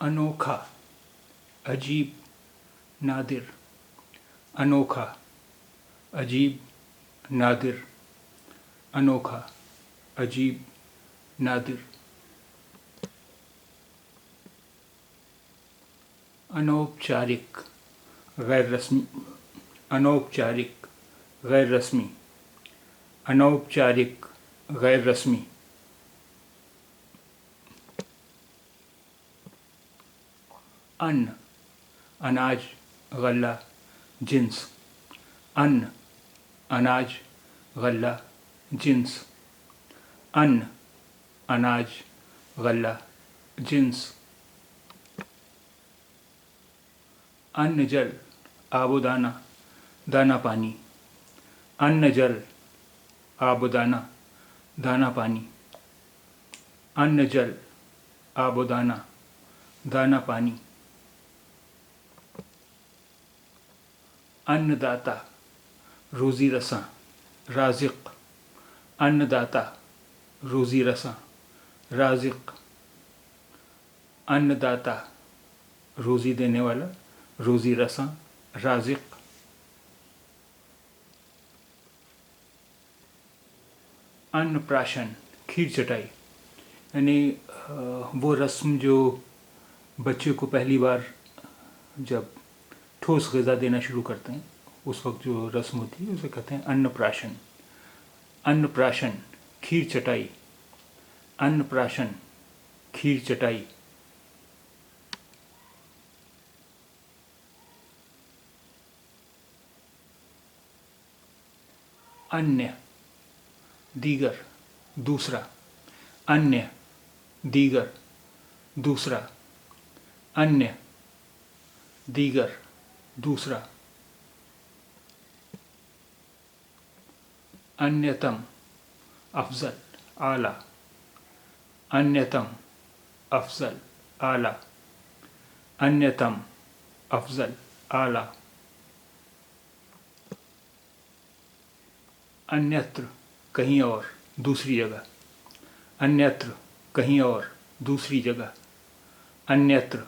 अनोखा, अजीब, नादिर, अनोखा, अजीब, नादिर, अनोखा, अजीब, नादिर। अनौपचारिक, गैर रस्मी, अनौपचारिक, गैर रस्मी, अनौपचारिक, गैर रस्मी। अन्न, अनाज, गल्ला, जिन्स, अन्न, अनाज, गल्ला, जिन्स, अन्न, अनाज, गल्ला, जिन्स। अन्न जल, आबोदाना, दाना पानी, अन्न जल, आबोदाना, दाना पानी, अन्न जल, आबोदाना, दाना पानी। अन्नदाता, रोज़ी रसां, राज़िक, अन्नदाता, रोज़ी रसां, राज़िक, अन्नदाता, रोज़ी देने वाला, रोज़ी रसां, राज़िक। अन्नप्राशन, खीर चटाई, यानी वो रस्म जो बच्चे को पहली बार जब ठोस ग़िज़ा देना शुरू करते हैं उस वक्त जो रस्म होती है उसे कहते हैं अन्नप्राशन। अन्नप्राशन, खीर चटाई, अन्नप्राशन, खीर चटाई। अन्य, दीगर, दूसरा, अन्य, दीगर, दूसरा, अन्य, दीगर, दूसरा। अन्यतम, अफजल, आला, अन्यतम, अफजल, आला, अन्यतम, अफजल, आला। अन्यत्र, कहीं और, दूसरी जगह, अन्यत्र, कहीं और, दूसरी जगह, अन्यत्र,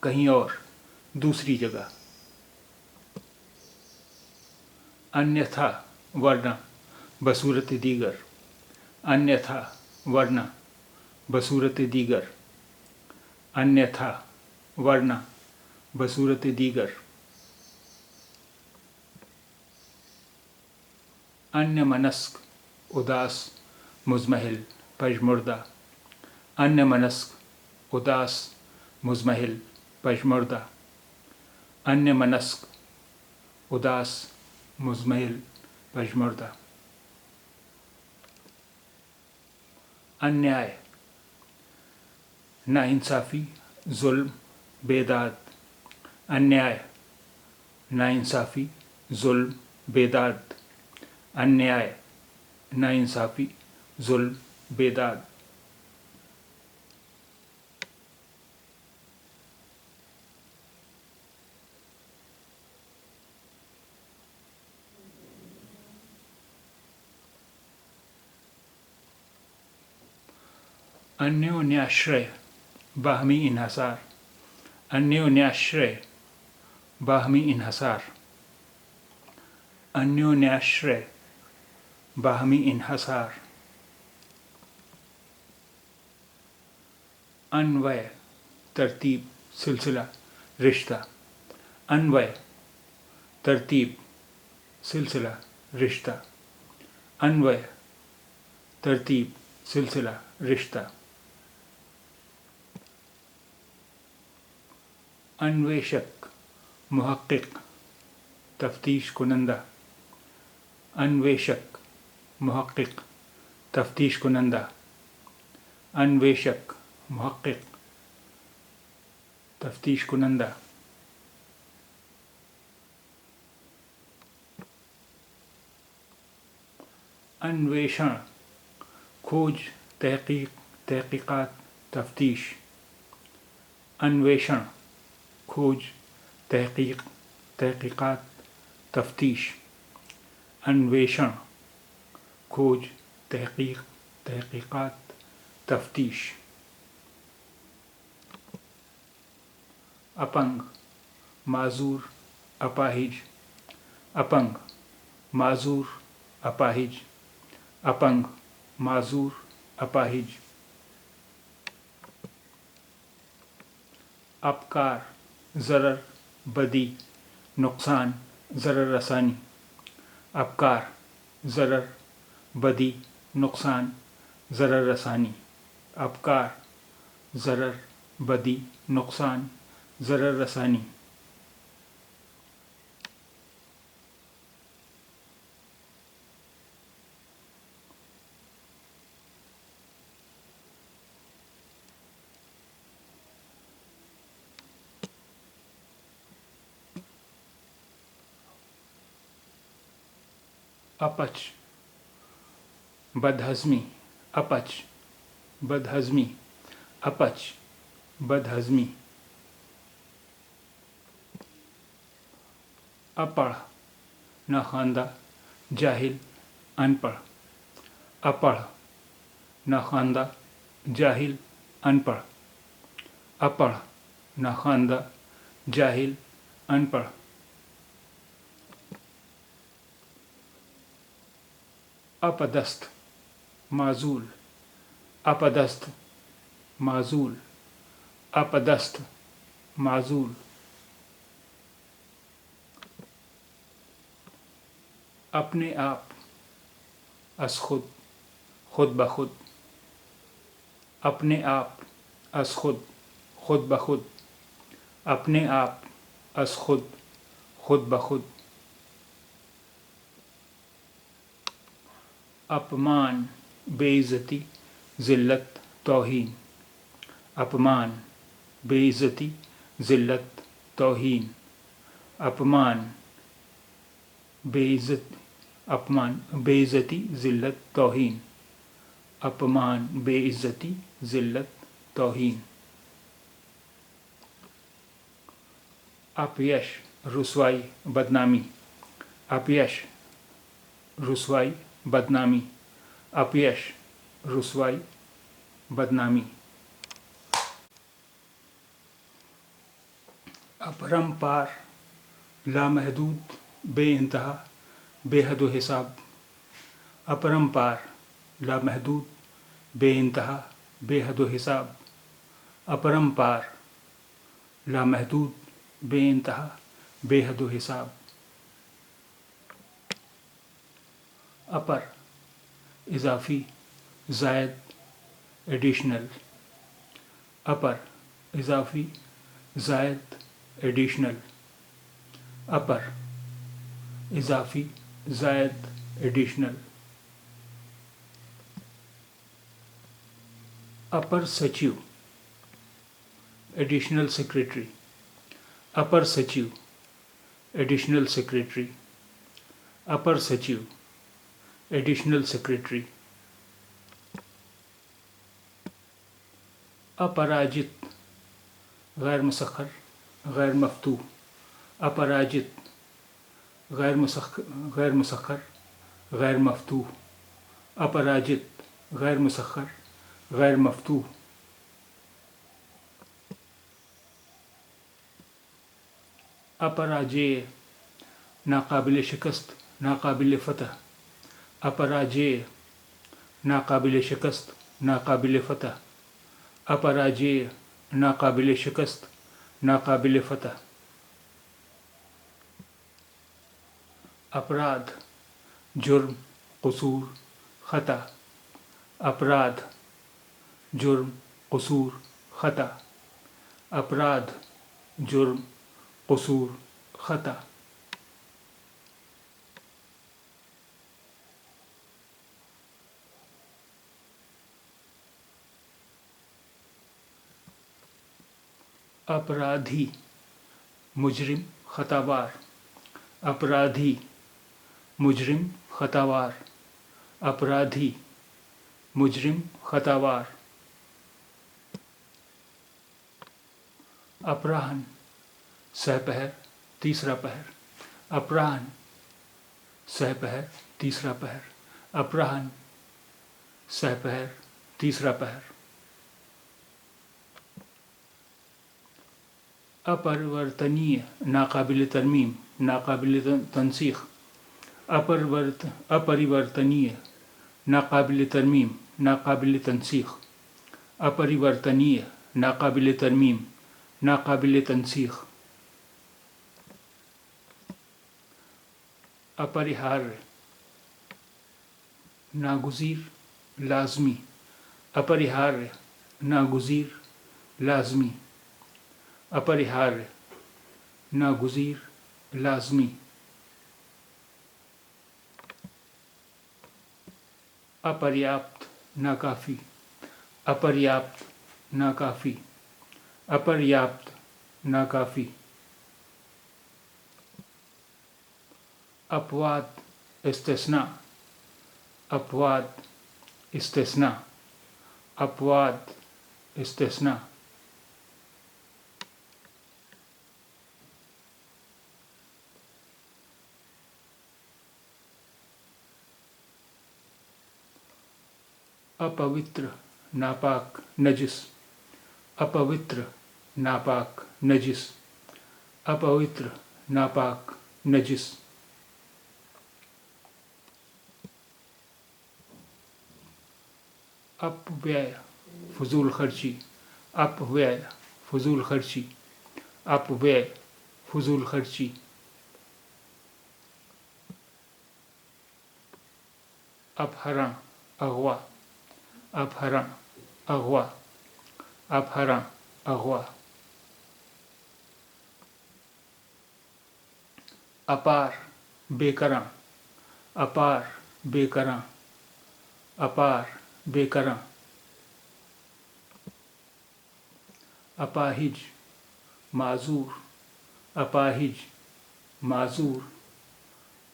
कहीं और, दूसरी जगह। अन्यथा, वरना, बसूरत दीगर, अन्यथा, वरना, बसूरत दीगर, अन्यथा, वरना, बसूरत दीगर। अन्यमनस्क, उदास, मुज़महिल, पजमुर्दा, अन्यमनस्क, उदास, मुज़महिल, पजमुर्दा, अन्यमनस्क, उदास, मुज़महिल, पजमुर्दा। अन्याय, नाइंसाफ़ी, जुल्म, बेदाद, अन्याय, नाइंसाफ़ी, जुल्म, बेदाद, अन्याय, नाइंसाफ़ी, जुल्म, बेदाद। अन्योन्याश्रय, बाहमी इन्हसार, अन्योन्याश्रय, बाहमी इन्हसार, अन्योन्याश्रय, बाहमी इन्हसार। अन्वय, तरतीब, सिलसिला, रिश्ता, अन्वय, तरतीब, सिलसिला, रिश्ता, अन्वय, तरतीब, सिलसिला, रिश्ता। अन्वेषक, मुहक्किक, तफ्तीश कुनंदा, अन्वेषक, मुहक्किक, तफ्तीश कुनंदा, अन्वेषक, मुहक्किक, तफ्तीश कुनंदा। अन्वेषण, खोज, तहकीक, तहकीकात, तफ्तीश, अन्वेषण, खोज, तहकीक, तहकीकात, तफ्तीश, अन्वेषण, खोज, तहकीक, तहकीकात, तफ्तीश। अपंग, माजूर, अपाहिज, अपंग, माजूर, अपाहिज, अपंग, माजूर, अपाहिज। अपकार, ज़रर, बदी, नुकसान, ज़रर रसानी। अपकार, ज़रर, बदी, नुकसान, ज़रर रसानी। अपकार, ज़रर, बदी, नुकसान, ज़रर रसानी। अपच, बदहज़मी, अपच, बदहज़मी, अपच, बदहज़मी। अपढ़, नाख़्वानदा, जाहिल, अनपढ़। अपढ़, नाख़्वानदा, जाहिल, अनपढ़। अपढ़, नाख़्वानदा, जाहिल, अनपढ़। अपदस्थ, माजूल, अपदस्थ, माजूल, अपदस्थ, माजूल। अपने आप, अस खुद, खुद ब खुद। अपने आप, अस खुद, खुद ब खुद। अपने आप, अस खुद, खुद ब खुद। अपमान, बेइज्जती, ज़िल्लत, तौहीन। अपमान, बेइज्जती, ज़िल्लत, तौहीन। अपमान, बेइज्जत, अपमान, बेइज्जती, ज़िल्लत, तौहीन। अपमान, बेइज्जती, ज़िल्लत, तौहीन। अपयश, रुसवाई, बदनामी। अपयश, रुसवाई, बदनामी। अपयश, रुसवाई, बदनामी। अपरंपार, लामहदूद, बेइंतहा, बेहद व हिसाब। अपरंपार, लामहदूद, बेइंतहा, बेहद व हिसाब। अपरंपार, लामहदूद, बेइंतहा, बेहद व हिसाब। अपर, इजाफ़ी, ज़ायद, एडिशनल। अपर, इजाफ़ी, ज़ायद, एडिशनल। अपर, इजाफ़ी, ज़ायद, एडिशनल। अपर सचिव, एडिशनल सेक्रेटरी। अपर सचिव, एडिशनल सेक्रेटरी। अपर सचिव, एडिशनल सेक्रेटरी। अपराजित, गैर मुसख्खर, गैर मफ्तूह। अपराजित, गैर मुसख्खर, गैर मफ्तूह। अपराजित, गैर मुसख्खर, गैर मफ्तूह। अपराजेय, नाकाबिल शिकस्त, नाकाबिल फ़तह। अपराजेय, नाकाबिल शिकस्त, नाकाबिल फ़तह। अपराजेय, नाकाबिल शिकस्त, नाकाबिल फ़तह। अपराध, जुर्म, कसूर, ख़ता। अपराध, जुर्म, कसूर, ख़ता। अपराध, जुर्म, कसूर, ख़ता। अपराधी, मुजरिम, ख़तावार। अपराधी, मुजरिम, ख़तावार। अपराधी, मुजरिम, ख़तावार। अपराह्न, सहपहर, तीसरा पहर। अपराह्न, सहपहर, तीसरा पहर। अपराह्न, सहपहर, तीसरा पहर। अपरिवर्तनीय, नाकाबिल तरमीम, नाकाबिल तनसीख, अपरिवर्तनीय, नाकाबिल तरमीम, नाकाबिल तनसीख, अपरिवर्तनीय, नाकाबिल तरमीम, नाकाबिल तनसीख, अपरिहार्य, नागुज़ीर, लाज़मी, अपरिहार्य, नागुज़ीर, लाज़मी, अपरिहार्य, नागुज़ीर, लाज़मी, अपर्याप्त, नाकाफ़ी, अपर्याप्त, नाकाफ़ी, अपर्याप्त, नाकाफ़ी, अपवाद, इस्तिस्ना, अपवाद, इस्तिस्ना, अपवाद, इस्तिस्ना, अपवित्र, नापाक, नजिस, अपवित्र, नापाक, नजिस, अपवित्र, नापाक, नजिस, अपव्यय, फजूल खर्ची, अपव्यय, फजूल खर्ची, अपव्यय, फजूल खर्ची, अपहरण, अगवा, अपहरण, अगवा, अपहरण, अगवा, अपार, बेकरां, अपार, बेकरां, अपार, बेकरां, अपाहिज, माजूर, अपाहिज, माजूर,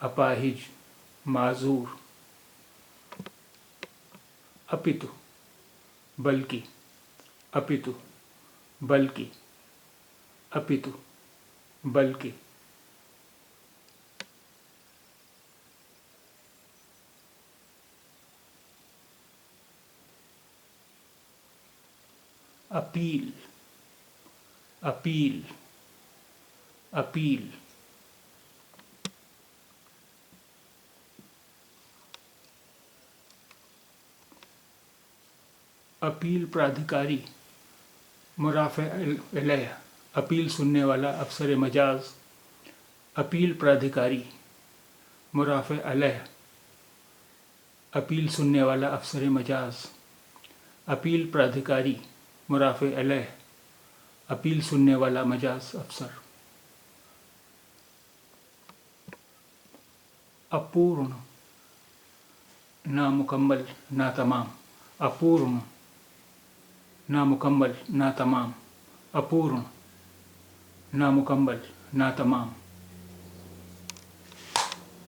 अपाहिज, माजूर, अपितु, बल्कि, अपितु, बल्कि, अपितु, बल्कि, अपील, अपील, अपील, अपील प्राधिकारी, मुराफ़े अलैह, अपील सुनने वाला अफसर मजाज, अपील प्राधिकारी, मुराफ़े अलैह, अपील सुनने वाला अफसर मजाज, अपील प्राधिकारी, मुराफ़े अलैह, अपील सुनने वाला मजाज अफसर, अपूर्ण, नामुकम्मल, नातमाम, अपूर्ण, नामुकम्मल, नातमाम, अपूर्ण, नामुकम्मल, नातमाम,